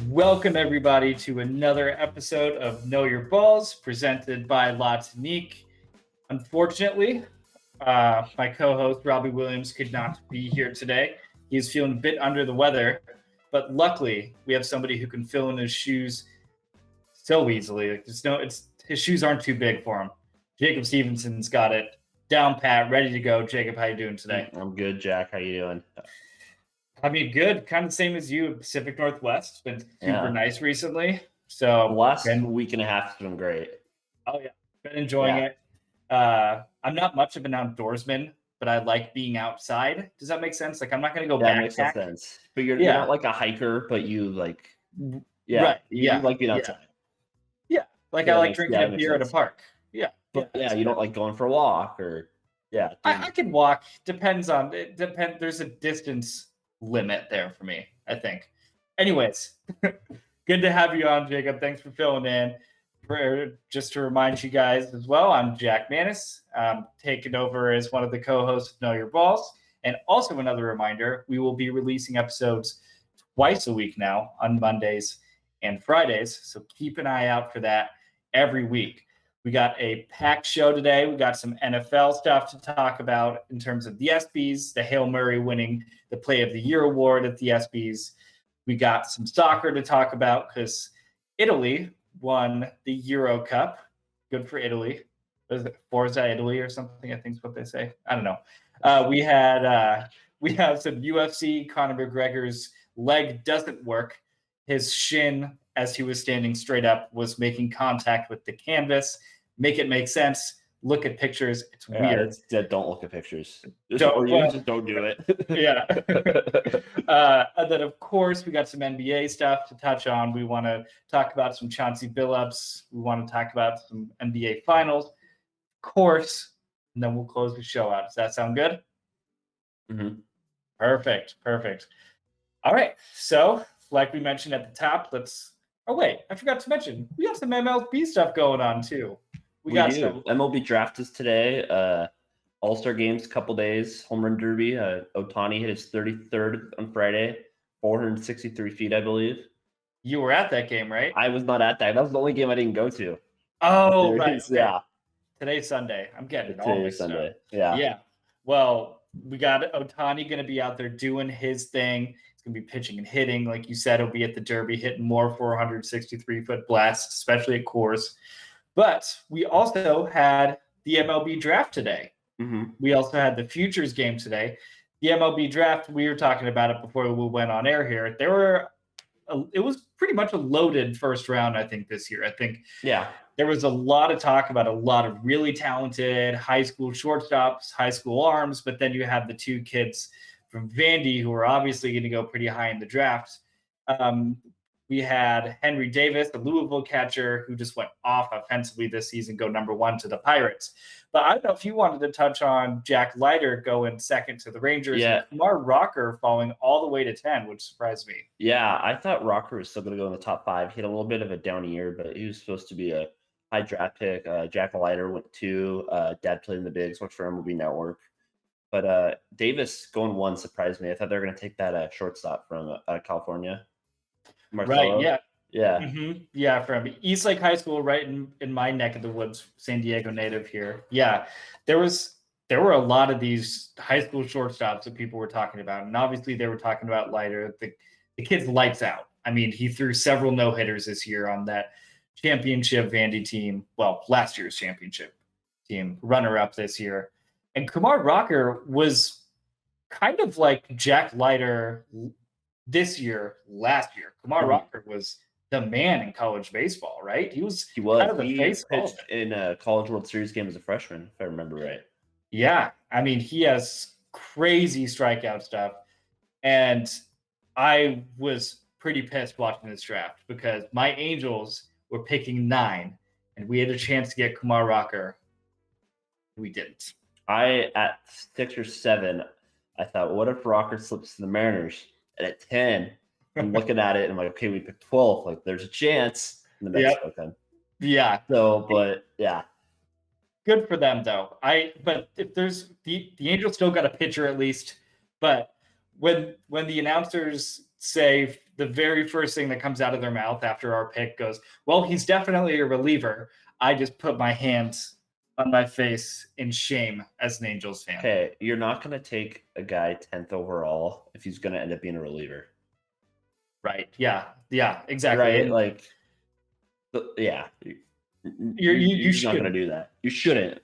Welcome everybody to another episode of Know Your Balls, presented by Tonique. Unfortunately, my co-host Robbie Williams could not be here today. He's feeling a bit under the weather, but luckily we have somebody who can fill in his shoes so easily. His shoes aren't too big for him. Jacob Stevenson's got it down pat, ready to go. Jacob, how you doing today? I'm good, Jack. How you doing? I mean, good. Kind of the same as you. Pacific Northwest. It's been super nice recently. So the last week and a half has been great. Oh yeah, been enjoying it. I'm not much of an outdoorsman, but I like being outside. Does that make sense? Like, I'm not going to go backpack. That makes sense. But you're not like a hiker, but you like, right? You like being outside. Yeah, like I like drinking a beer at a park. Yeah, but you don't like going for a walk or I can walk. Depends on it. There's a distance limit there for me, I think. Anyways, good to have you on, Jacob. Thanks for filling in. Just to remind you guys as well, I'm Jack Mannis, taking over as one of the co-hosts of Know Your Balls. And also another reminder, we will be releasing episodes twice a week now on Mondays and Fridays. So keep an eye out for that every week. We got a packed show today. We got some NFL stuff to talk about in terms of the ESPYs, the Hail Murray winning the Play of the Year award at the ESPYs. We got some soccer to talk about because Italy won the Euro Cup. Good for Italy. Was it Forza Italy or something? I think is what they say. I don't know. We have some UFC. Conor McGregor's leg doesn't work. His shin, as he was standing straight up, was making contact with the canvas. Make it make sense. Look at pictures. It's weird. Don't look at pictures. Just don't do it. Yeah. And then, of course, we got some NBA stuff to touch on. We want to talk about some Chauncey Billups. We want to talk about some NBA finals, of course. And then we'll close the show out. Does that sound good? Mm-hmm. Perfect. All right. So, like we mentioned at the top, I forgot to mention, we got some MLB stuff going on too. We got some MLB Draft is today. All-Star games, couple days. Home run derby. Ohtani hit his 33rd on Friday, 463 feet, I believe. You were at that game, right? I was not at that. That was the only game I didn't go to. Oh, right. Yeah. Today's Sunday. I'm getting it all Today's Sunday. Yeah. Well, we got Ohtani going to be out there doing his thing. He's going to be pitching and hitting. Like you said, he'll be at the Derby hitting more 463-foot blasts, especially at Coors. But we also had the MLB Draft today. Mm-hmm. We also had the Futures game today. The MLB Draft, we were talking about it before we went on air here. It was pretty much a loaded first round, I think, this year. I think there was a lot of talk about a lot of really talented high school shortstops, high school arms, but then you have the two kids from Vandy who are obviously going to go pretty high in the draft. We had Henry Davis, the Louisville catcher, who just went off offensively this season, go number 1 to the Pirates. But I don't know if you wanted to touch on Jack Leiter going second to the Rangers. Yeah. And Kumar Rocker falling all the way to 10, which surprised me. Yeah, I thought Rocker was still going to go in the top 5. He had a little bit of a down year, but he was supposed to be a high draft pick. Jack Leiter went 2. Dad played in the bigs, worked for MLB Network. But Davis going 1 surprised me. I thought they were going to take that shortstop from California. Marcelo. Right, yeah. Mm-hmm. Yeah, from East Lake High School, right in my neck of the woods, San Diego native here. Yeah, there were a lot of these high school shortstops that people were talking about, and obviously they were talking about Leiter. The kid's lights out. I mean, he threw several no-hitters this year on that championship Vandy team. Well, last year's championship team, runner-up this year. And Kumar Rocker was kind of like Jack Leiter this year, last year. Kumar Rocker was the man in college baseball, right? He was kind of the face pitched in a College World Series game as a freshman, if I remember right. Yeah, I mean, he has crazy strikeout stuff, and I was pretty pissed watching this draft because my Angels were picking 9, and we had a chance to get Kumar Rocker. We didn't. At 6 or 7, I thought, what if Rocker slips to the Mariners? And at 10, I'm looking at it and I'm like, okay, we picked 12. Like, there's a chance in the next one. Yeah. So, but yeah. Good for them, though. But if there's the Angels still got a pitcher at least. But when the announcers say the very first thing that comes out of their mouth after our pick goes, well, he's definitely a reliever, I just put my hands on my face in shame as an Angels fan. Okay, you're not going to take a guy 10th overall if he's going to end up being a reliever. Right. Yeah. Yeah, exactly. Right. And like, yeah. You're just not going to do that. You shouldn't.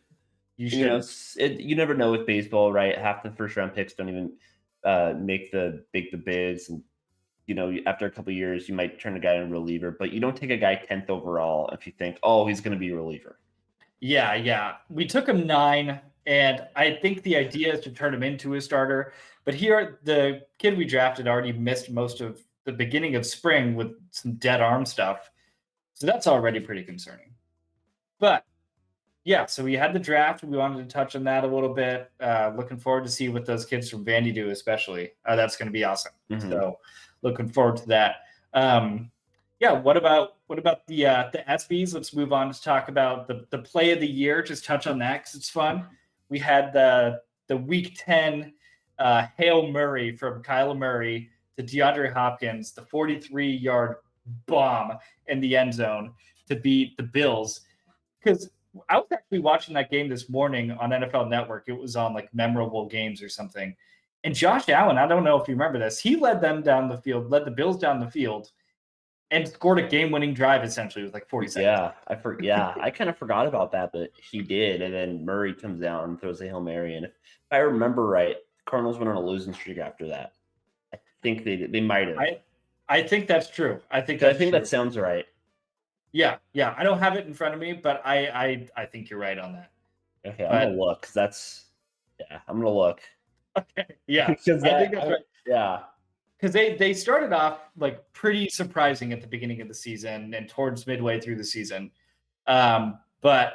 You know, you never know with baseball, right? Half the first round picks don't even make the bigs. And, you know, after a couple of years, you might turn a guy into a reliever, but you don't take a guy 10th overall if you think, oh, he's going to be a reliever. Yeah, yeah. We took him 9, and I think the idea is to turn him into a starter. But here, the kid we drafted already missed most of the beginning of spring with some dead arm stuff. So that's already pretty concerning. But yeah, so we had the draft. We wanted to touch on that a little bit. Looking forward to see what those kids from Vandy do, especially. That's going to be awesome. Mm-hmm. So looking forward to that. Yeah, what about the ESPYs? Let's move on to talk about the play of the year. Just touch on that because it's fun. We had the Week 10 Hail Murray from Kyler Murray to DeAndre Hopkins, the 43-yard bomb in the end zone to beat the Bills. Because I was actually watching that game this morning on NFL Network. It was on like memorable games or something. And Josh Allen, I don't know if you remember this, he led them down the field, led the Bills down the field, and scored a game-winning drive essentially with like 40 seconds. Yeah, I kind of forgot about that, but he did. And then Murray comes down and throws a Hail Mary. And if I remember right, the Cardinals went on a losing streak after that. I think they might have. I think that's true. I think that sounds right. Yeah. I don't have it in front of me, but I think you're right on that. Okay, I'm gonna look. I'm gonna look. Okay, yeah. I think that's right. Yeah. Because they started off like pretty surprising at the beginning of the season and towards midway through the season. But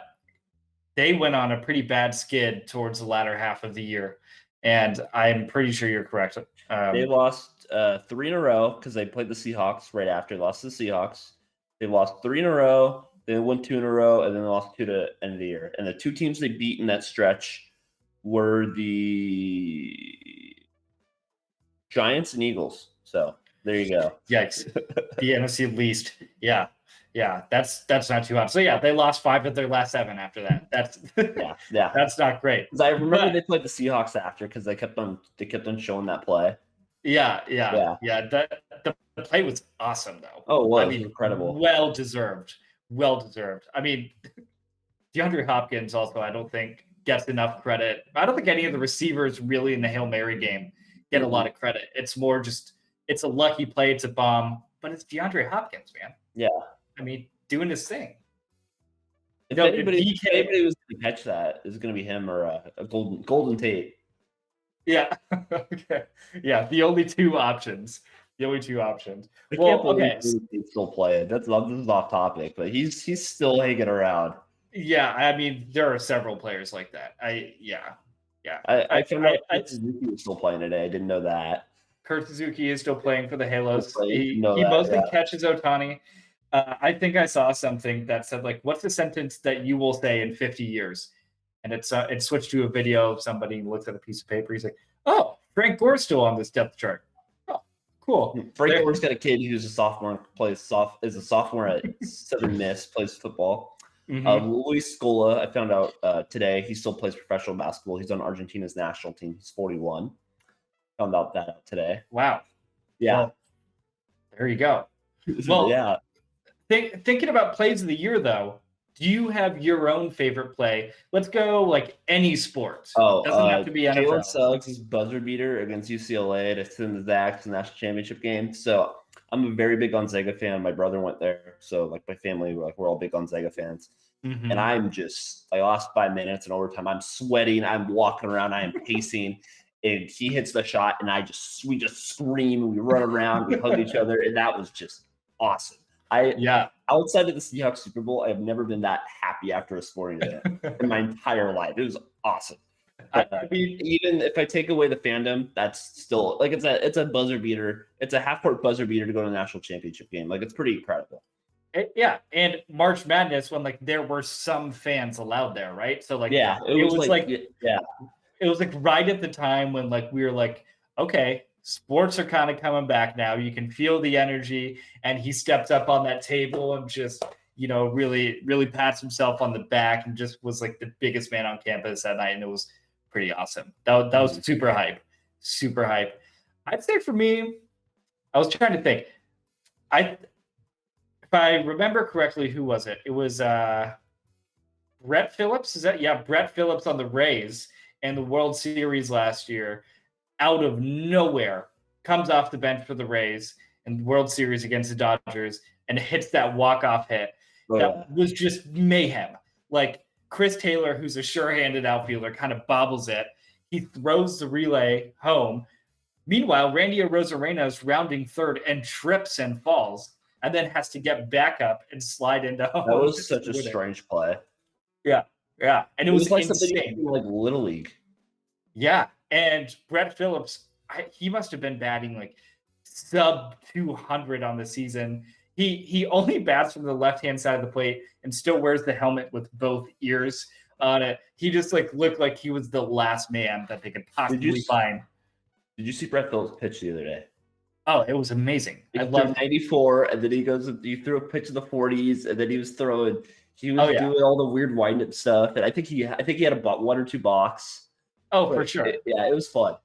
they went on a pretty bad skid towards the latter half of the year. And I'm pretty sure you're correct. They lost 3 in a row because they played the Seahawks right after. They lost to the Seahawks. They lost 3 in a row. They won 2 in a row, and then they lost 2 to the end of the year. And the 2 teams they beat in that stretch were the Giants and Eagles. So there you go. Yikes. The NFC least. Yeah. That's not too hot. So yeah, they lost 5 of their last 7 after that. That's yeah. That's not great. I remember they played the Seahawks after because they kept on showing that play. Yeah. The play was awesome though. Oh, well, incredible. Well deserved. I mean, DeAndre Hopkins also, I don't think gets enough credit. I don't think any of the receivers really in the Hail Mary game get a lot of credit. It's more just it's a lucky play, it's a bomb, but it's DeAndre Hopkins, man. Yeah. I mean, doing his thing. If anybody was going to catch that, it's going to be him or a Golden Tate. Yeah. Okay. Yeah. The only two options. Well, okay. He's still playing. This is off topic, but he's still hanging around. Yeah. I mean, there are several players like that. I found out Suzuki was still playing today. I didn't know that. Kurt Suzuki is still playing for the Halos. He mostly catches Ohtani. I think I saw something that said, like, what's the sentence that you will say in 50 years? And it switched to a video of somebody who looks at a piece of paper. He's like, oh, Frank Gore's still on this depth chart. Oh, cool. Frank Gore's got a kid who's a sophomore, is a sophomore at Southern Miss, plays football. Mm-hmm. Luis Scola, I found out today, he still plays professional basketball. He's on Argentina's national team. He's 41. Found out that today. Wow. Yeah. Well, there you go. Well, yeah. Thinking about plays of the year, though, do you have your own favorite play? Let's go like any sport. Oh, it doesn't have to be NFL. Jalen Suggs' buzzer beater against UCLA to send the Zags to the national championship game. So I'm a very big Gonzaga fan. My brother went there, so like my family, we're all big Gonzaga fans. Mm-hmm. And I lost 5 minutes in overtime. I'm sweating. I'm walking around. I am pacing. And he hits the shot, and we just scream and we run around, we hug each other, and that was just awesome. Outside of the Seahawks Super Bowl, I have never been that happy after a sporting event in my entire life. It was awesome. But, even if I take away the fandom, that's still like it's a buzzer beater. It's a half-court buzzer beater to go to the national championship game. Like, it's pretty incredible. And March Madness, when like there were some fans allowed there, right? So like it was like right at the time when like we were like, okay, sports are kind of coming back now. You can feel the energy, and he stepped up on that table and just, really, really pats himself on the back and just was like the biggest man on campus that night. And it was pretty awesome. That was super hype. Super hype. I'd say for me, I was trying to think. If I remember correctly, who was it? It was Brett Phillips. Is that? Yeah, Brett Phillips on the Rays and the World Series last year. Out of nowhere, comes off the bench for the Rays in the World Series against the Dodgers and hits that walk-off hit. That was just mayhem. Like Chris Taylor, who's a sure-handed outfielder, kind of bobbles it. He throws the relay home. Meanwhile, Randy Arozarena is rounding third and trips and falls, and then has to get back up and slide into home. That was such a strange play. Yeah. And it was like insane. something like Little League. Yeah. And Brett Phillips, he must have been batting like sub 200 on the season. He only bats from the left-hand side of the plate and still wears the helmet with both ears on it. He just looked like he was the last man that they could possibly find. Did you see Brett Phillips pitch the other day? Oh, it was amazing. I love 94, and then he threw a pitch in the 40s, and then he was doing all the weird wind-up stuff. And I think he had about 1 or 2 balks. Oh, for sure. It was fun.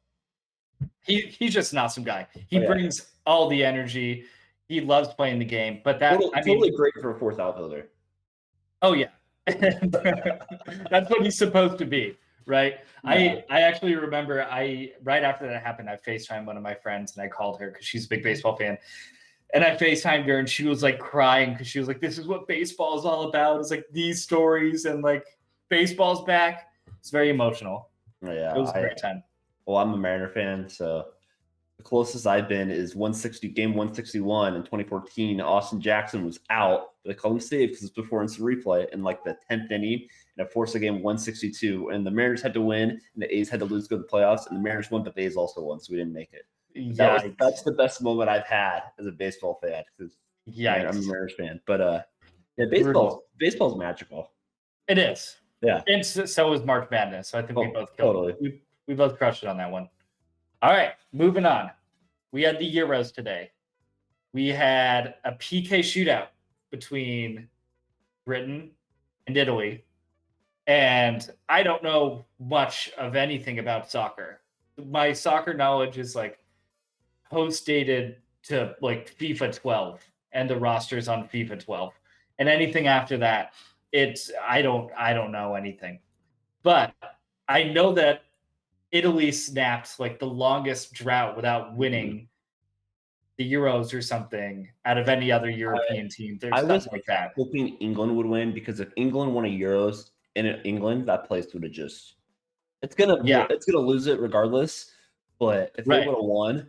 He's just an awesome guy. He brings all the energy. He loves playing the game. But totally great for a fourth outfielder. Oh yeah. That's what he's supposed to be, right? Yeah. I actually remember right after that happened, I FaceTimed one of my friends and I called her because she's a big baseball fan. And I FaceTimed her and she was like crying because she was like, this is what baseball is all about. It's like these stories and like baseball's back. It's very emotional. Yeah. It was a great time. Well, I'm a Mariner fan, so the closest I've been is game 161 in 2014. Austin Jackson was out. They called him save because it's before instant replay in like the 10th inning, and it forced a game 162. And the Mariners had to win, and the A's had to lose to go to the playoffs. And the Mariners won, but the A's also won, so we didn't make it. Yeah, that's the best moment I've had as a baseball fan. I'm a Mariners fan, but baseball's magical. It is. Yeah, and so is March Madness. So I think we both killed it. We both crushed it on that one. All right, moving on. We had the Euros today. We had a PK shootout between Britain and Italy. And I don't know much of anything about soccer. My soccer knowledge is like post-dated to like FIFA 12 and the rosters on FIFA 12. And anything after that, I don't know anything. But I know that Italy snapped like the longest drought without winning the Euros or something out of any other European team. There's stuff like that. Hoping England would win because if England won a Euros in England, that place would have it's gonna lose it regardless. But if they would have won,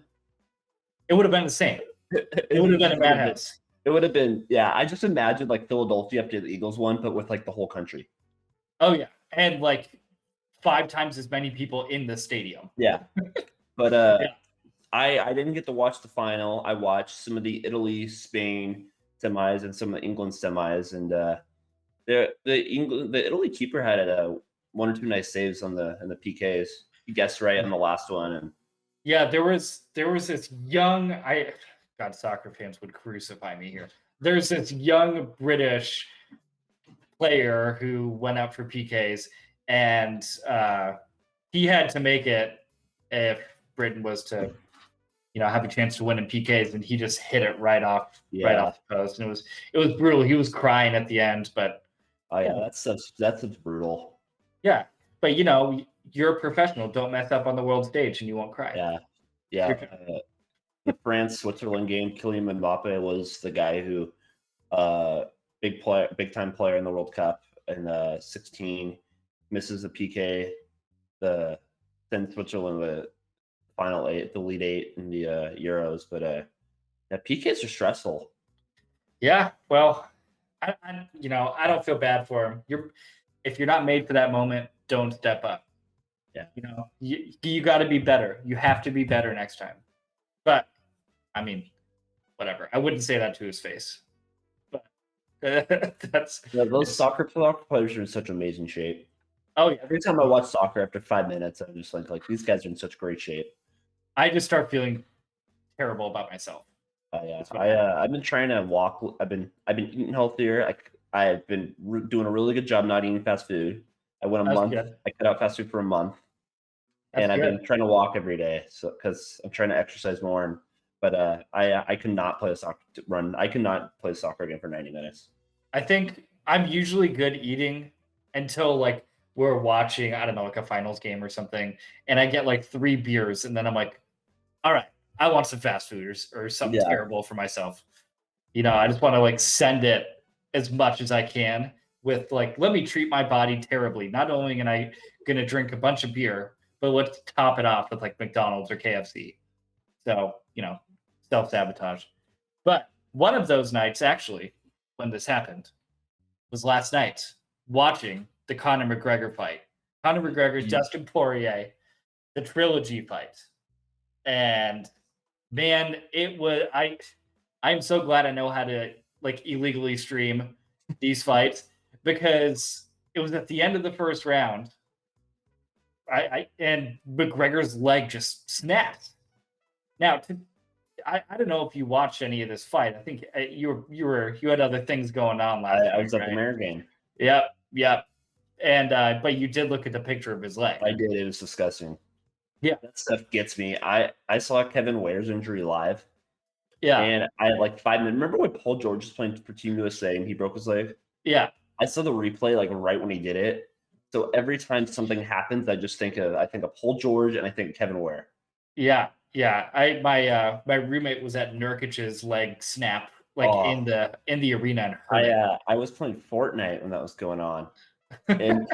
it would have been the same. It would have been a madhouse. It would have been, I just imagine like Philadelphia after the Eagles won, but with like the whole country. Oh yeah, and like 5 times as many people in the stadium. Yeah, but I didn't get to watch the final. I watched some of the Italy-Spain semis and some of the England semis, and the Italy keeper had 1 or 2 nice saves in the PKs. He guessed right on the last one, and yeah, there was this young God, soccer fans would crucify me here. There's this young British player who went up for PKs, and he had to make it if Britain was to, have a chance to win in PKs, and he just hit it right off the post, and it was brutal. He was crying at the end, but that's brutal. Yeah, but you're a professional. Don't mess up on the world stage, and you won't cry. Yeah. The France-Switzerland game, Kylian Mbappe was the guy who, big time player in the World Cup in 16, misses a PK, sends Switzerland the final 8, the lead 8 in the Euros. But PKs are stressful. Yeah, well, I don't feel bad for him. If you're not made for that moment, don't step up. Yeah, you got to be better. You have to be better next time. But I mean, whatever. I wouldn't say that to his face. But those soccer players are in such amazing shape. Oh yeah. Every time I watch soccer, after 5 minutes, I'm just like these guys are in such great shape. I just start feeling terrible about myself. Yeah, I've been trying to walk. I've been eating healthier. I've been doing a really good job not eating fast food. I went a That's month. good. I cut out fast food for a month, That's and I've good. been trying to walk every day. So because I'm trying to exercise more. But I could not play a soccer run. I could not play soccer again for 90 minutes. I think I'm usually good eating until like we're watching, I don't know, like a finals game or something, and I get like 3 beers, and then I'm like, all right, I want some fast food or something Yeah, terrible for myself. I just want to like send it as much as I can with like, let me treat my body terribly. Not only am I gonna drink a bunch of beer, but let's top it off with like McDonald's or KFC. So, self-sabotage. But one of those nights, actually, when this happened, was last night watching the Conor McGregor fight. Conor McGregor, Mm. Dustin Poirier, the trilogy fight. And man, I'm so glad I know how to like illegally stream these fights because it was at the end of the first round. And McGregor's leg just snapped. Now, I don't know if you watched any of this fight. I think you had other things going on last I night, was at the right? Mayor game. Yep, yep. And but you did look at the picture of his leg. I did. It was disgusting. Yeah, That stuff gets me. I saw Kevin Ware's injury live, yeah, and I had like 5 minutes. Remember when Paul George was playing for Team USA and he broke his leg? yeah, I saw the replay like right when he did it. So every time something happens, I think of Paul George and I think Kevin Ware. yeah, yeah. My roommate was at Nurkic's leg snap, like in Oh, the arena, and heard it. I was playing Fortnite when that was going on, and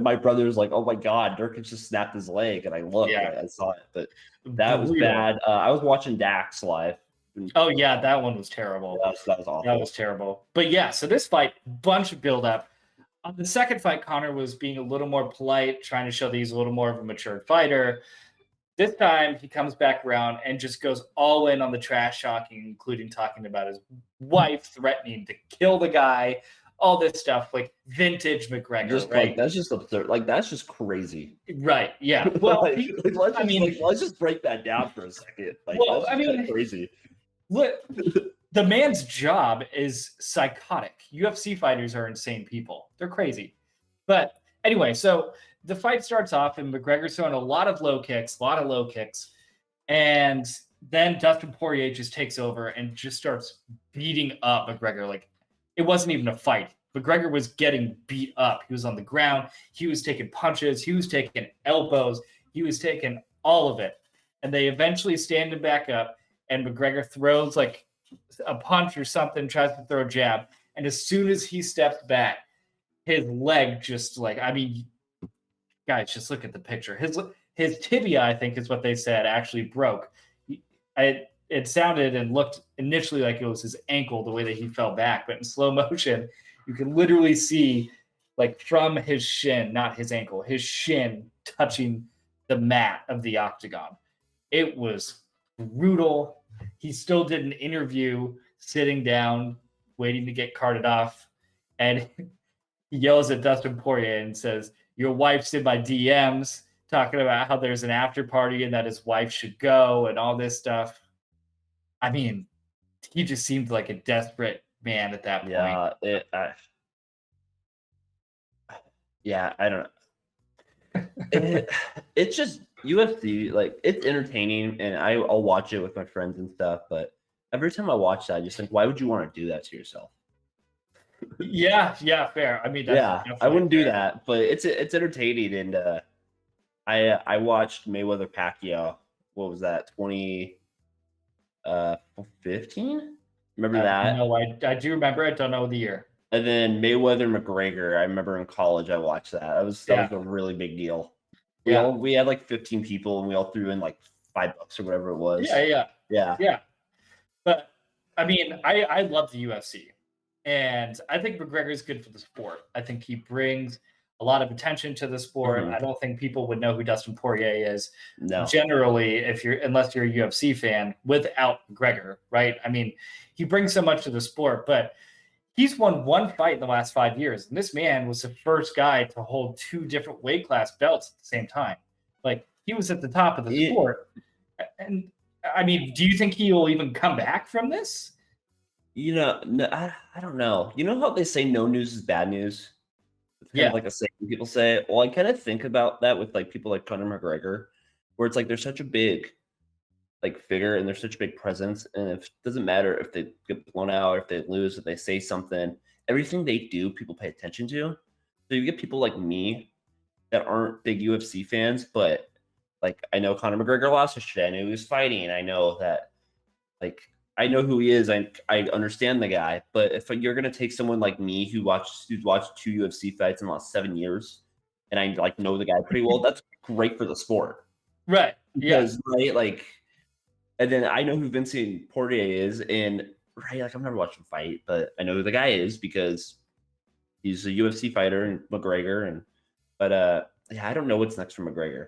my brother was like, "Oh my God, Nurkic just snapped his leg," and I looked, Yeah, and I saw it, but that was brutal. bad. I was watching Dax live. Oh yeah, that one was terrible. That was That was awful. terrible. But yeah, so this fight, bunch of build up. On the second fight, Connor was being a little more polite, trying to show that he's a little more of a mature fighter. This time, he comes back around and just goes all in on the trash talking, including talking about his wife, threatening to kill the guy, all this stuff, like vintage McGregor, Just like right? that's just absurd. Like that's just crazy. Right. Yeah. Well, I mean, Let's just break that down for a second. Like well, that's I just kind of mean, crazy. look, the man's job is psychotic. UFC fighters are insane people. They're crazy. But anyway, so the fight starts off and McGregor's throwing a lot of low kicks. And then Dustin Poirier just takes over and just starts beating up McGregor. Like it wasn't even a fight. McGregor was getting beat up. He was on the ground. He was taking punches. He was taking elbows. He was taking all of it. And they eventually stand him back up. And McGregor throws like a punch or something, tries to throw a jab. And as soon as he steps back, his leg just like, I mean, guys, just look at the picture. His tibia, I think, is what they said, actually broke. It sounded and looked initially like it was his ankle, the way that he fell back, but in slow motion, you can literally see, like from his shin, not his ankle, his shin touching the mat of the octagon. It was brutal. He still did an interview sitting down, waiting to get carted off, and he yells at Dustin Poirier and says, "Your wife's in my DMs," talking about how there's an after party and that his wife should go and all this stuff. I mean, he just seemed like a desperate man at that point. Yeah, yeah. I don't know. It, it's just UFC. Like it's entertaining, and I'll watch it with my friends and stuff. But every time I watch that, I just think, why would you want to do that to yourself? Yeah, yeah, fair. I mean, that's Yeah, I definitely wouldn't do fair. that, but it's entertaining, and I watched Mayweather Pacquiao. What was that? 2015? Remember that? No, I do remember. I don't know the year. And then Mayweather McGregor. I remember in college I watched that. That Yeah, was a really big deal. yeah, We had like 15 people and we all threw in like $5 or whatever it yeah, was. yeah, Yeah. yeah. But I mean, I love the UFC, and I think McGregor's good for the sport. I think he brings a lot of attention to the sport. Hmm. I don't think people would know who Dustin Poirier is No. generally if you're unless you're a UFC fan without McGregor, right? I mean, he brings so much to the sport, but he's won one fight in the last 5 years, and this man was the first guy to hold two different weight class belts at the same time. Like he was at the top of the He sport, And I mean, do you think he will even come back from this? No, I don't know. You know how they say no news is bad news? It's kind of Yeah, like a saying people say. Well, I kind of think about that with like people like Conor McGregor, where it's like they're such a big like figure and they're such a big presence, and if it doesn't matter if they get blown out, if they lose, if they say something, everything they do, people pay attention to. So you get people like me that aren't big UFC fans, but like I know Conor McGregor lost yesterday. I knew he was fighting. I know that like I know who he is. I understand the guy. But if you're gonna take someone like me who's watched 2 UFC fights in the last 7 years, and I like know the guy pretty well, that's great for the sport right. Yeah, because right like, and then I know who Vincent Poirier is, and right like I've never watched him fight, but I know who the guy is because he's a UFC fighter and McGregor, and but yeah, I don't know what's next for McGregor.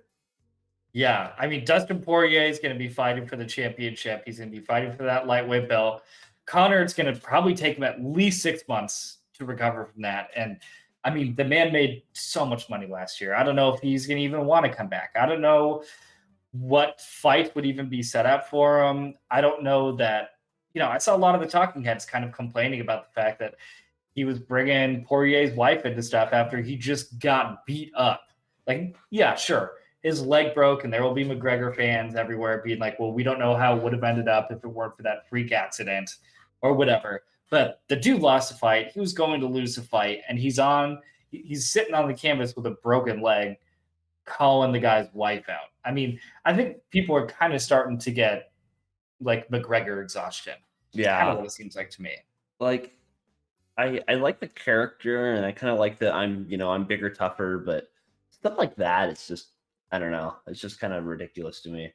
yeah. I mean, Dustin Poirier is going to be fighting for the championship. He's going to be fighting for that lightweight belt. Connor, it's going to probably take him at least 6 months to recover from that. And I mean, the man made so much money last year. I don't know if he's going to even want to come back. I don't know what fight would even be set up for him. I don't know that, I saw a lot of the talking heads kind of complaining about the fact that he was bringing Poirier's wife into stuff after he just got beat up. Like, yeah, sure, his leg broke, and there will be McGregor fans everywhere being like, well, we don't know how it would have ended up if it weren't for that freak accident or whatever. But the dude lost a fight. He was going to lose a fight, and he's sitting on the canvas with a broken leg, calling the guy's wife out. I mean, I think people are kind of starting to get like McGregor exhaustion. It's kind of Yeah, what it seems like to me. like I like the character and I kind of like that I'm bigger, tougher, but stuff like that, it's just I don't know. It's just kind of ridiculous to me.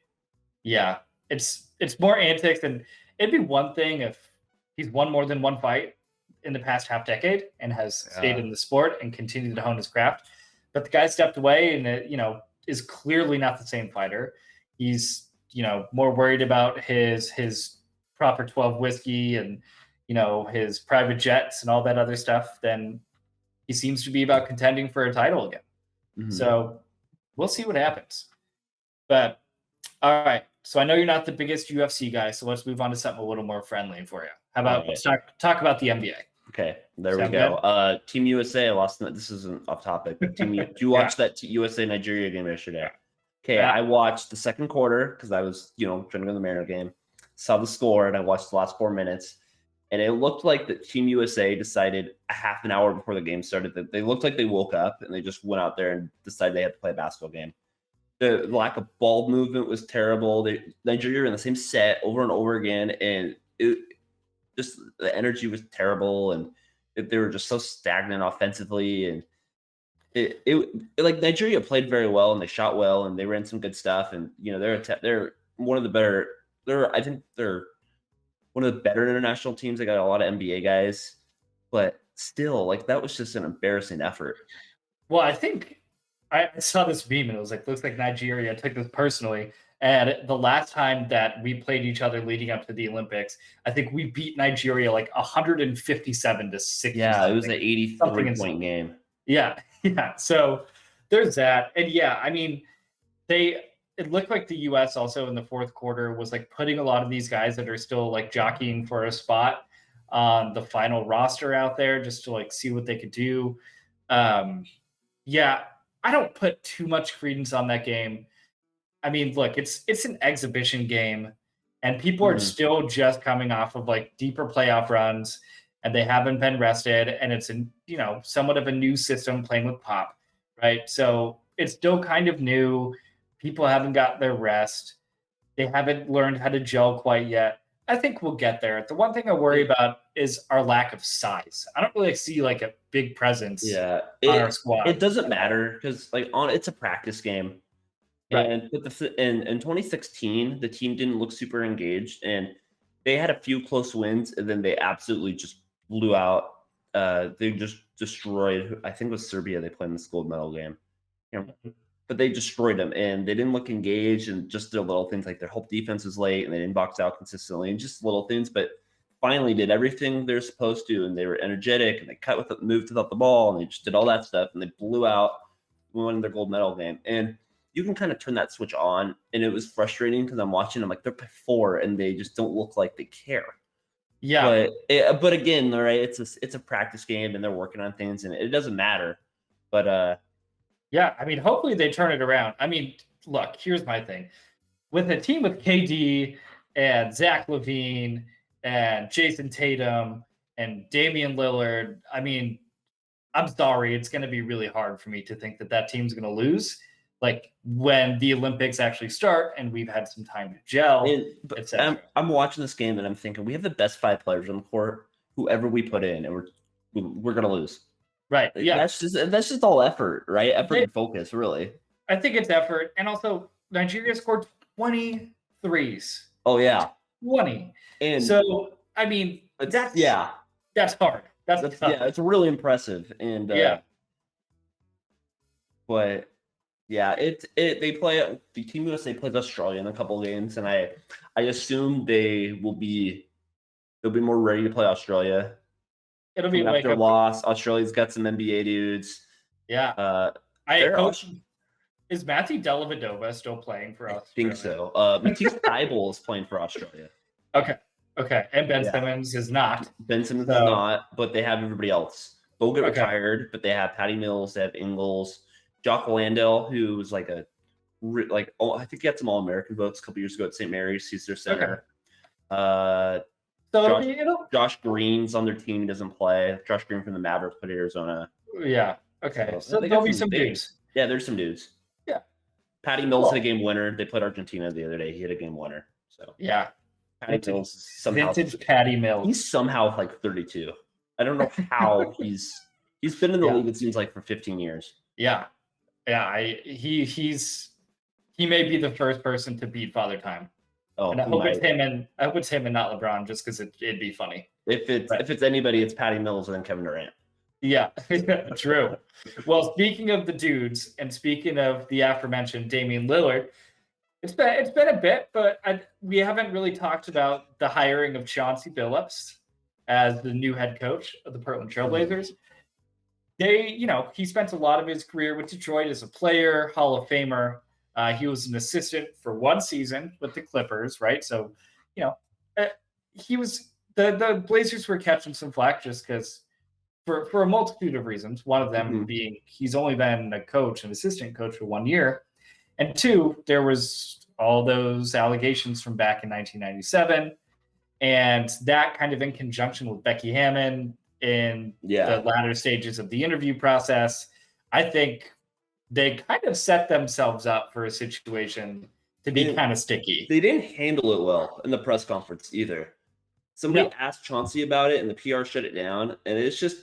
Yeah, it's more antics, and it'd be one thing if he's won more than one fight in the past half decade and has stayed Yeah. in the sport and continued to hone his craft. But the guy stepped away and is clearly not the same fighter. He's more worried about his proper 12 whiskey and his private jets and all that other stuff than he seems to be about contending for a title again. Mhm. So we'll see what happens. But all right. So I know you're not the biggest UFC guy, so let's move on to something a little more friendly for you. How All about right. let's talk about the NBA? Okay, there we Sound go. good? Team USA lost. This isn't off topic, but did you Yeah. watch that USA Nigeria game yesterday? Okay, Yeah. I watched the second quarter because I was, trying to go to the Mariner game. Saw the score and I watched the last 4 minutes, and it looked like that Team USA decided a half an hour before the game started that they looked like they woke up and they just went out there and decided they had to play a basketball game. The lack of ball movement was terrible. Nigeria were in the same set over and over again, and just the energy was terrible, and they were just so stagnant offensively. And it like Nigeria played very well and they shot well and they ran some good stuff. And they're one of the better. I think they're one of the better international teams. They got a lot of NBA guys, but still, like that was just an embarrassing effort. Well, I think I saw this meme and it was like, looks like Nigeria took this personally. And the last time that we played each other leading up to the Olympics, I think we beat Nigeria like 157 to 60 Yeah, it was an something. Something 83 insane. point game. Yeah, yeah. So there's that. And yeah, I mean, it looked like the US also in the fourth quarter was like putting a lot of these guys that are still like jockeying for a spot on the final roster out there just to like see what they could do. Um, yeah, I don't put too much credence on that game. I mean, look, it's an exhibition game, and people are Mhm. still just coming off of like deeper playoff runs, and they haven't been rested, and it's somewhat of a new system playing with pop, right? So it's still kind of new. People haven't got their rest. They haven't learned how to gel quite yet. I think we'll get there. The one thing I worry about is our lack of size. I don't really see like a big presence Yeah, on our it squad doesn't at all. matter because it's a practice game. Right. And in 2016, the team didn't look super engaged, and they had a few close wins, and then they absolutely just blew out. They just destroyed. I think it was Serbia. They played in this gold medal game, but they destroyed them, and they didn't look engaged, and just the little things like their whole defense was late, and they didn't box out consistently, and just little things. But finally, did everything they're supposed to, and they were energetic, and they moved without the ball, and they just did all that stuff, and they blew out, won their gold medal game, and you can kind of turn that switch on, and it was frustrating because I'm watching them like they're by 4 and they just don't look like they care. Yeah. But again, right, it's a practice game and they're working on things and it doesn't matter. But Yeah, I mean, hopefully they turn it around. I mean, look, here's my thing. With a team with KD and Zach LaVine and Jason Tatum and Damian Lillard, I mean, I'm sorry, it's going to be really hard for me to think that team's going to lose. Like when the Olympics actually start and we've had some time to gel, etc. I'm watching this game and I'm thinking we have the best 5 players on the court, whoever we put in, and we're gonna lose. Right. Yeah. That's just all effort, right? Effort and focus, really. I think it's effort. And also Nigeria scored 20 threes. Oh yeah. 20. And so I mean that's hard. That's it's really impressive. And but yeah, they play the Team USA plays Australia in a couple of games, and I assume they'll be more ready to play Australia. It'll be after loss. Australia's got some NBA dudes. Yeah. Is Matthew Dellavedova still playing for Australia? I think so. Matisse Thybulle is playing for Australia. Okay. And Ben Simmons is not. Ben Simmons is not, but they have everybody else. Bogut retired, but they have Patty Mills, they have Ingles, Jock Landale, who's I think he had some All-American votes a couple years ago at St. Mary's. He's their center. Josh Green's on their team. He doesn't play. Josh Green from the Mavericks put Arizona. Yeah. Okay. So there'll be some dudes. Yeah, there's some dudes. Yeah. Patty Mills hit a game winner. They played Argentina the other day. He hit a game winner. So yeah. Patty Mills somehow. Vintage Patty Mills. He's somehow 32. I don't know how he's been in the league. It seems like for 15 years. Yeah. Yeah. He may be the first person to beat Father Time. Oh, and I hope it's him and not LeBron, just because it'd be funny. If it's anybody, it's Patty Mills and then Kevin Durant. Yeah, true. Well, speaking of the dudes, and speaking of the aforementioned Damian Lillard, it's been a bit, but we haven't really talked about the hiring of Chauncey Billups as the new head coach of the Portland Trailblazers. He spent a lot of his career with Detroit as a player, Hall of Famer. He was an assistant for 1 season with the Clippers, right? So, he was the Blazers were catching some flack just because for a multitude of reasons. One of them being he's only been an assistant coach for 1 year, and 2, there was all those allegations from back in 1997, and that kind of in conjunction with Becky Hammon in the latter stages of the interview process, I think they kind of set themselves up for a situation to be kind of sticky. They didn't handle it well in the press conference either. Somebody asked Chauncey about it and the PR shut it down. And it's just,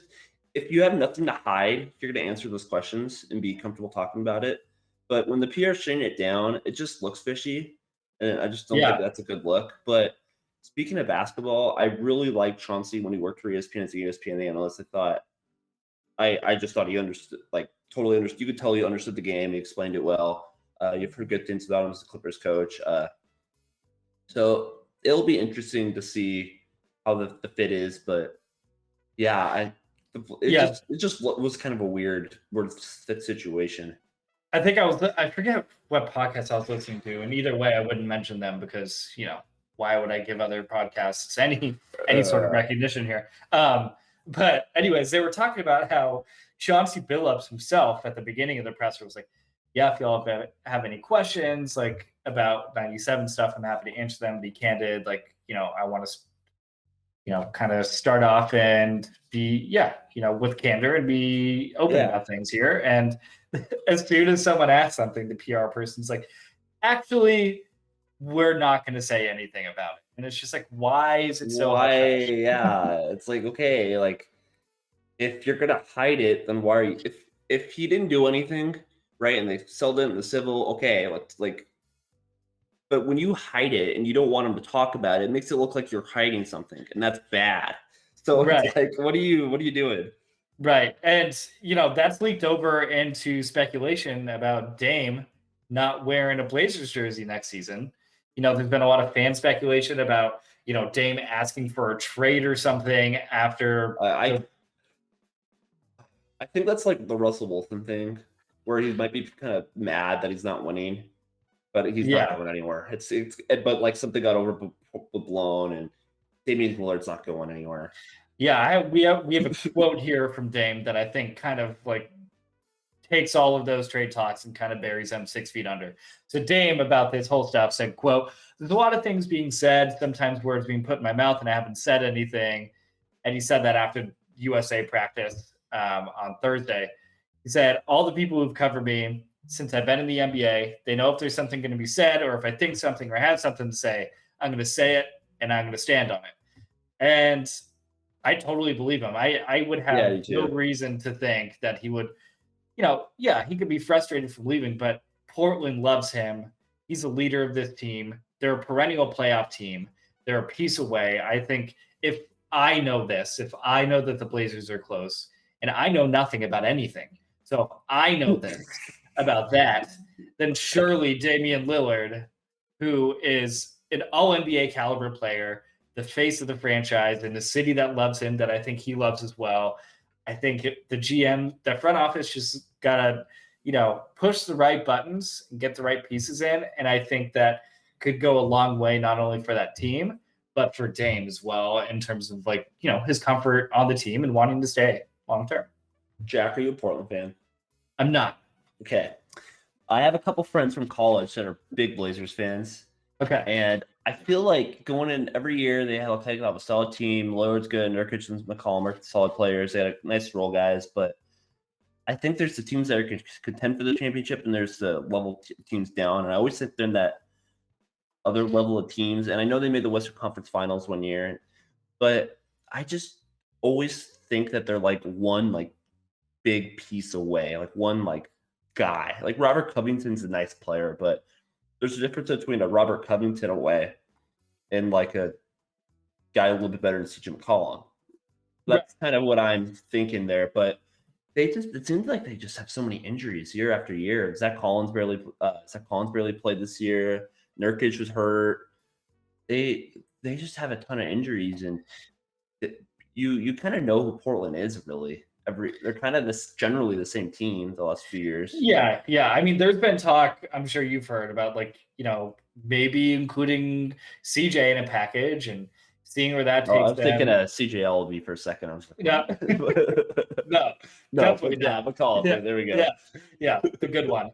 if you have nothing to hide, you're going to answer those questions and be comfortable talking about it. But when the PR is shutting it down, it just looks fishy. And I just don't think that's a good look. But speaking of basketball, I really liked Chauncey when he worked for ESPN as the ESPN analyst. I just thought he understood, totally understood. You could tell he understood the game. He explained it well. You've heard good things about him as the Clippers coach. So it'll be interesting to see how the fit is. But it just was kind of a weird fit situation. I forget what podcast I was listening to, and either way, I wouldn't mention them because why would I give other podcasts any sort of recognition here? But anyways, they were talking about how Chauncey Billups himself at the beginning of the presser was like, yeah, if y'all have any questions about 97 stuff, I'm happy to answer them, be candid. I want to, kind of start off and be, with candor and be open about things here. And as soon as someone asks something, the PR person's like, actually, we're not going to say anything about it. And it's just like, why is it so hard? Yeah. It's okay. If you're going to hide it, then why are you, if he didn't do anything, right, and they sold it in the civil, okay, but when you hide it and you don't want him to talk about it, it makes it look like you're hiding something, and that's bad. So it's what are you doing? Right. And, that's leaked over into speculation about Dame not wearing a Blazers jersey next season. There's been a lot of fan speculation about, Dame asking for a trade or something after. I think that's the Russell Wilson thing. where he might be kind of mad that he's not winning, but he's Yeah. not going anywhere. But like something got overblown, and Damian Lillard's not going anywhere. Yeah, we have a quote here from Dame that I think kind of like takes all of those trade talks and kind of buries them 6 feet under. So Dame about this whole stuff said, quote, "There's a lot of things being said, sometimes words being put in my mouth and I haven't said anything." And he said that after USA practice on Thursday. He said, "All the people who've covered me since I've been in the NBA, they know if there's something going to be said or if I think something or have something to say, I'm going to say it and I'm going to stand on it." And I totally believe him. I would have no reason to think that he would, he could be frustrated from leaving, but Portland loves him. He's a leader of this team. They're a perennial playoff team. They're a piece away. I think if I know that the Blazers are close, and I know nothing about anything, so if I know this about that, then surely Damian Lillard, who is an all-NBA caliber player, the face of the franchise in the city that loves him, that I think he loves as well. I think the GM, the front office just got to, push the right buttons and get the right pieces in. And I think that could go a long way, not only for that team, but for Dame as well, in terms of his comfort on the team and wanting to stay long term. Jack, are you a Portland fan? I'm not. Okay. I have a couple friends from college that are big Blazers fans. Okay. And I feel like going in every year, they have a solid team. Lillard's good. Nurkic and McCollum are solid players. They had nice role guys. But I think there's the teams that are contend for the championship, and there's the level teams down. And I always think they're in that other level of teams. And I know they made the Western Conference Finals one year. But I just always think that they're one big piece away, one guy. Like Robert Covington's a nice player, but there's a difference between a Robert Covington away and a guy a little bit better than CJ McCollum. That's kind of what I'm thinking there. But it seems like they just have so many injuries year after year. Zach Collins barely played this year. Nurkic was hurt. They just have a ton of injuries, and you kind of know who Portland is really. They're kind of generally the same team the last few years. Yeah. I mean, there's been talk, I'm sure you've heard about maybe including CJ in a package and seeing where that takes them. I was thinking of CJ LB for a second. I was like, no, definitely not. McCollum. Yeah. There we go. Yeah, the good one.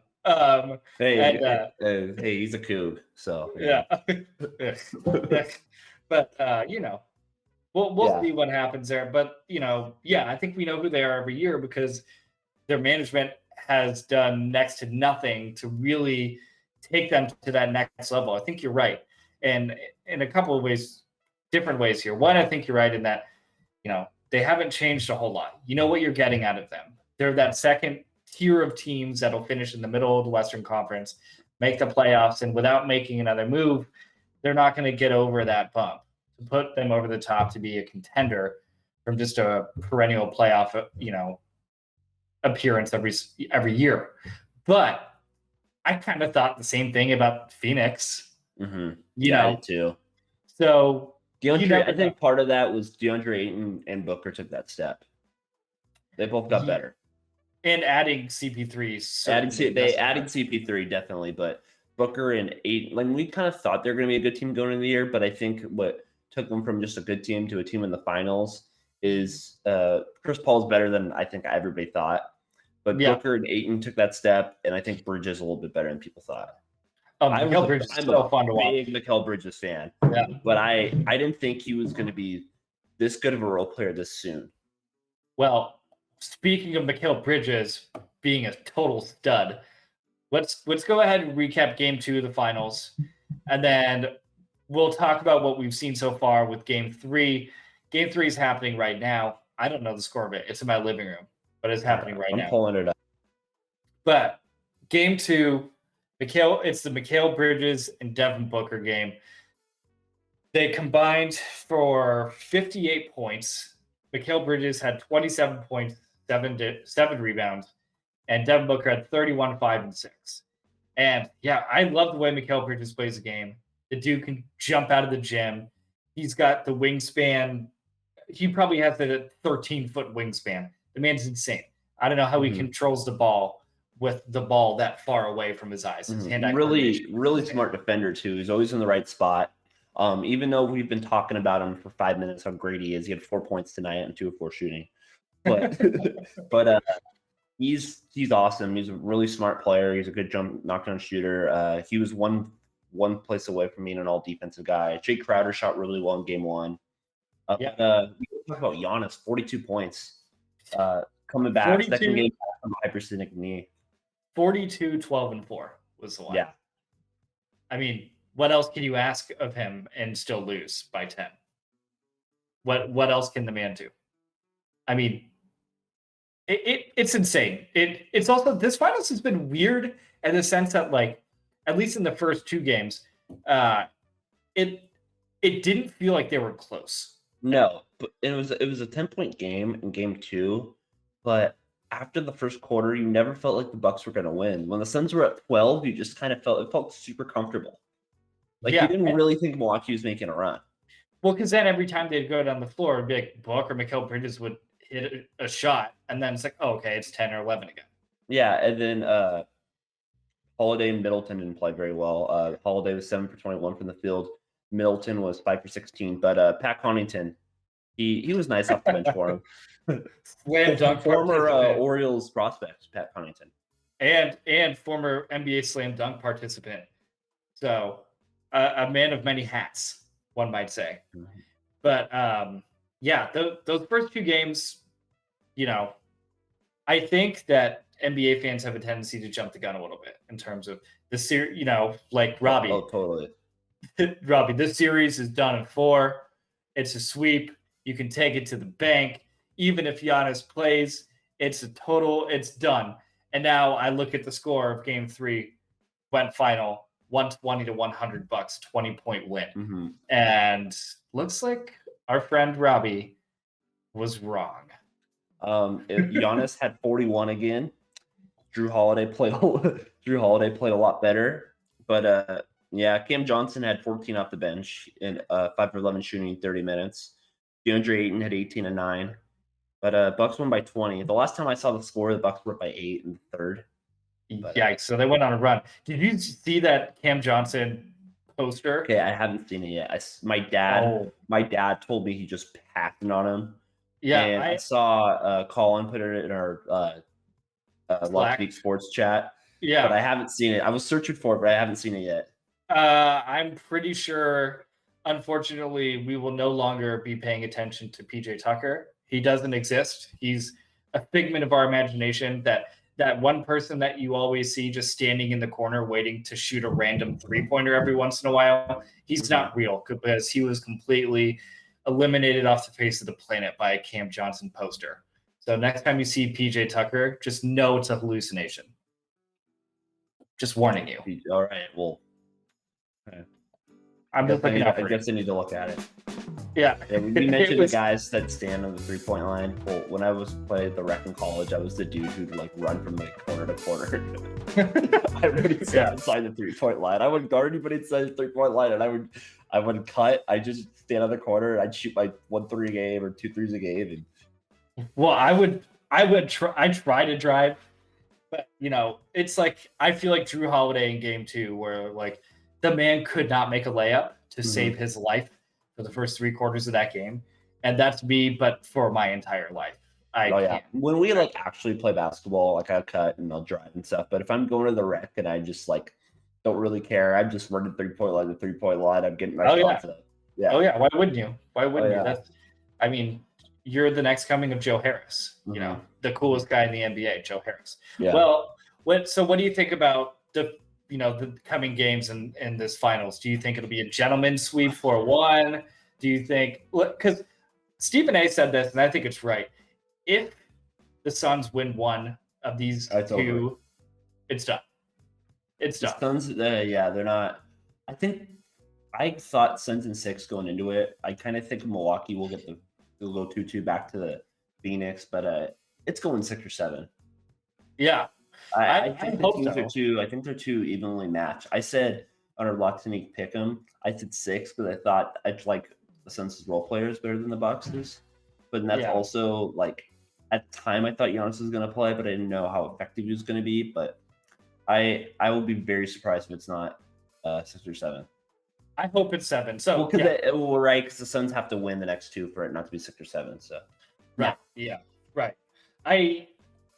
Hey, he's a Cougar, so yeah. But we'll see what happens there. But I think we know who they are every year because their management has done next to nothing to really take them to that next level. I think you're right, and in a couple of ways, different ways here. One, I think you're right in that they haven't changed a whole lot. You know what you're getting out of them. They're that second tier of teams that'll finish in the middle of the Western Conference, make the playoffs, and without making another move, they're not going to get over that bump to put them over the top to be a contender from just a perennial playoff, appearance every year. But I kind of thought the same thing about Phoenix. Mm-hmm. I did too. So I think part of that was DeAndre Ayton and Booker took that step. They both got better. And adding CP3. Adding CP3 definitely, but Booker and Ayton, we kind of thought they're going to be a good team going into the year, but I think what took them from just a good team to a team in the finals is Chris Paul's better than I think everybody thought. But Booker and Ayton took that step, and I think Bridges a little bit better than people thought. I'm a big Mikal Bridges fan, but I didn't think he was going to be this good of a role player this soon. Well, speaking of Mikal Bridges being a total stud, let's go ahead and recap Game 2 of the finals, and then we'll talk about what we've seen so far with Game 3. Game 3 is happening right now. I don't know the score of it. It's in my living room, but it's happening right now. I'm pulling it up. But Game 2, it's the Mikal Bridges and Devin Booker game. They combined for 58 points. Mikal Bridges had 27 points, 7 rebounds, and Devin Booker had 31, 5, and 6. And I love the way Mikal Bridges plays the game. The dude can jump out of the gym. He's got the wingspan. He probably has a 13-foot wingspan. The man's insane. I don't know how he controls the ball, with the ball that far away from his eyes. His hand-eye Really, coordination. really smart defender too. He's always in the right spot. Even though we've been talking about him for 5 minutes, how great he is. He had 4 points tonight and 2 of 4 shooting. But but he's awesome. He's a really smart player. He's a good jump knockdown shooter. He was one place away from being an all defensive guy. Jake Crowder shot really well in game 1. Yeah. We talk about Giannis, 42 points. Coming back, 42 second game back from a hypersthenic knee. 42, 12, and 4 was the one. Yeah. I mean, what else can you ask of him and still lose by 10? What else can the man do? I mean, it's insane. It's also, this finals has been weird in the sense that, like, at least in the first 2 games, it didn't feel like they were close. No, but it was a 10-point game in game 2, but after the first quarter, you never felt like the Bucks were going to win. When the Suns were at 12, you just kind of felt super comfortable. Like, you didn't really think Milwaukee was making a run. Well, because then every time they'd go down the floor, it'd be like Book or Mikal Bridges would hit a shot, and then it's like, oh, okay, it's 10 or 11 again. Yeah, and then Holiday and Middleton didn't play very well. Holiday was 7 for 21 from the field. Middleton was 5 for 16, but Pat Connaughton, he was nice off the bench for him. Slam dunk former Orioles prospect, Pat Connaughton, and former NBA slam dunk participant. So a man of many hats, one might say. But yeah, those first 2 games, you know, I think that NBA fans have a tendency to jump the gun a little bit in terms of the series. You know, like Robbie. Oh, totally. Robbie, this series is done in 4. It's a sweep. You can take it to the bank. Even if Giannis plays, it's done. And now I look at the score of game 3, went final, 120 to $100, 20-point win. And looks like our friend Robbie was wrong. Giannis had 41 again. Drew Holiday played a lot better. But yeah, Cam Johnson had 14 off the bench and 5 for 11 shooting in 30 minutes. DeAndre Ayton had 18 and 9. But Bucks won by 20. The last time I saw the score, the Bucks were up by 8 in the third. But, yikes! So they went on a run. Did you see that Cam Johnson poster? Okay, I haven't seen it yet. My dad told me he just packed it on him. Yeah, and I saw Colin put it in our Lockbeat Sports chat. Yeah, but I haven't seen it. I was searching for it, but I haven't seen it yet. I'm pretty sure, unfortunately, we will no longer be paying attention to PJ Tucker. He doesn't exist. He's a figment of our imagination. That one person that you always see just standing in the corner waiting to shoot a random 3-pointer every once in a while, he's not real because he was completely eliminated off the face of the planet by a Cam Johnson poster. So next time you see PJ Tucker, just know it's a hallucination. Just warning you. All right. Well, I'm just looking out for I guess I need to look at it. Yeah. We mentioned the guys that stand on the 3-point line. Well, when I was playing the rec in college, I was the dude who'd like run from like corner to corner. I wouldn't stand inside the 3-point line. I wouldn't guard anybody inside the 3-point line, and I would cut. I just stand on the corner and I'd shoot like 1 3 a game or 2 3s a game. And well, I try to drive, but you know, it's like I feel like Drew Holiday in game 2, where like the man could not make a layup to save his life for the first 3 quarters of that game, and that's me. But for my entire life, I can't. When we like actually play basketball, like I'll cut and I'll drive and stuff. But if I'm going to the rec and I just like don't really care, I'm just running 3-point line to 3-point line. I'm getting my shots up. Yeah. Oh yeah. Why wouldn't you? Why wouldn't you? That's. I mean, you're the next coming of Joe Harris. You know, the coolest guy in the NBA, Joe Harris. Yeah. Well, what do you think about the coming games in this finals? Do you think it'll be a gentleman's sweep 4-1? Do you think, because Stephen A said this, and I think it's right. If the Suns win one of these 2, it's done. It's done. Suns, they're not. I thought Suns in 6 going into it. I kind of think Milwaukee will go 2-2 back to the Phoenix, but it's going 6 or 7. Yeah. I think the teams are too. I think they're too evenly matched. I said on our Tonique pick 'em, I said 6 because I thought I'd like the Suns' role players better than the Bucks'. But that's also like at the time I thought Giannis was going to play, but I didn't know how effective he was going to be. But I will be very surprised if it's not 6 or 7. I hope it's 7. So right, because the Suns have to win the next 2 for it not to be 6 or 7. So right, right. I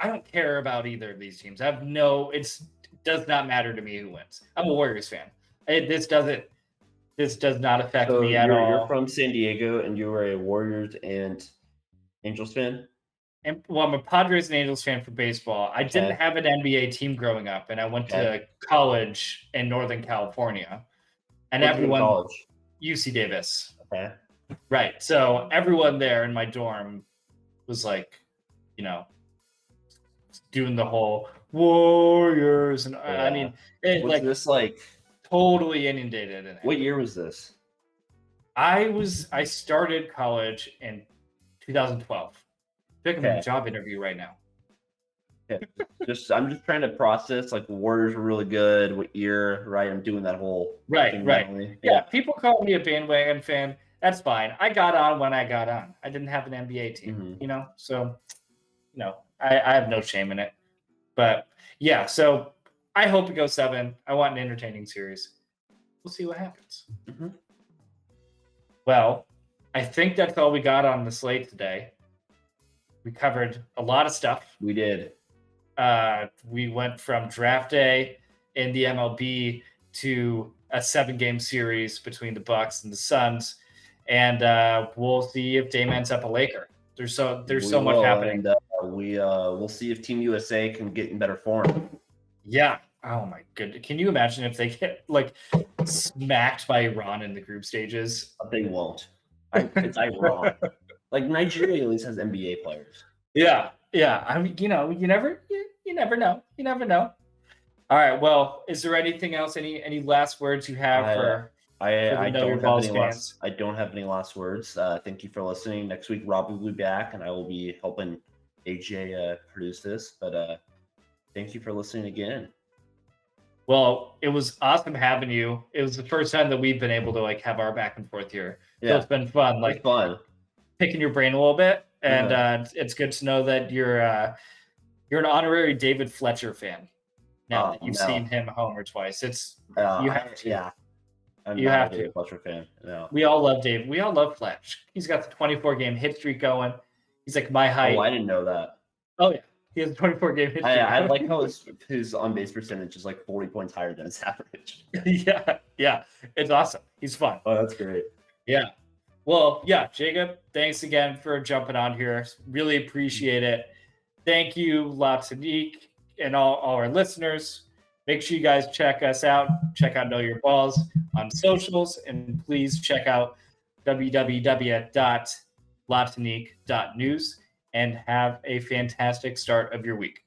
don't care about either of these teams. It does not matter to me who wins. I'm a Warriors fan. This does not affect me at all. You're from San Diego, and you were a Warriors and Angels fan? And I'm a Padres and Angels fan for baseball. I didn't have an NBA team growing up, and I went to college in Northern California. And everyone, UC Davis. Okay. Right. So everyone there in my dorm was like, doing the whole Warriors. And I mean, this like totally inundated in it. What year was this? I started college in 2012. I think I'm in a job interview right now. Okay. I'm just trying to process, like, the Warriors were really good. What year, right? I'm doing that whole thing. Yeah, people call me a bandwagon fan. That's fine. I got on when I got on. I didn't have an NBA team, so, I have no shame in it. But, yeah, so I hope it goes 7. I want an entertaining series. We'll see what happens. Mm-hmm. Well, I think that's all we got on the slate today. We covered a lot of stuff. We did. We went from draft day in the MLB to a 7-game series between the Bucks and the Suns, and we'll see if Dame ends up a Laker. There's so much happening. And, we'll see if Team USA can get in better form. Yeah. Oh my goodness. Can you imagine if they get smacked by Iran in the group stages? They won't. It's Iran. Like, Nigeria at least has NBA players. Yeah. I mean, you never know. You never know. All right. Well, is there anything else? Any last words you have I don't have any last words. Thank you for listening. Next week, Rob will be back, and I will be helping AJ produce this. But thank you for listening again. Well, it was awesome having you. It was the first time that we've been able to have our back and forth here. Yeah. So it's been fun. It's fun. Picking your brain a little bit, and it's good to know that you're an honorary David Fletcher fan. Now that you've seen him home or twice, you have to. Yeah, I'm you not have a David Fletcher fan. No, we all love Dave. We all love Fletch. He's got the 24-game hit streak going. He's like my height. Oh, I didn't know that. Oh yeah, he has a 24-game hit streak. I like how his on base percentage is 40 points higher than his average. yeah, it's awesome. He's fun. Oh, that's great. Yeah. Well, yeah, Jacob, thanks again for jumping on here. Really appreciate it. Thank you, Tonique, and all our listeners. Make sure you guys check us out. Check out Know Your Balls on socials, and please check out www.latonique.news and have a fantastic start of your week.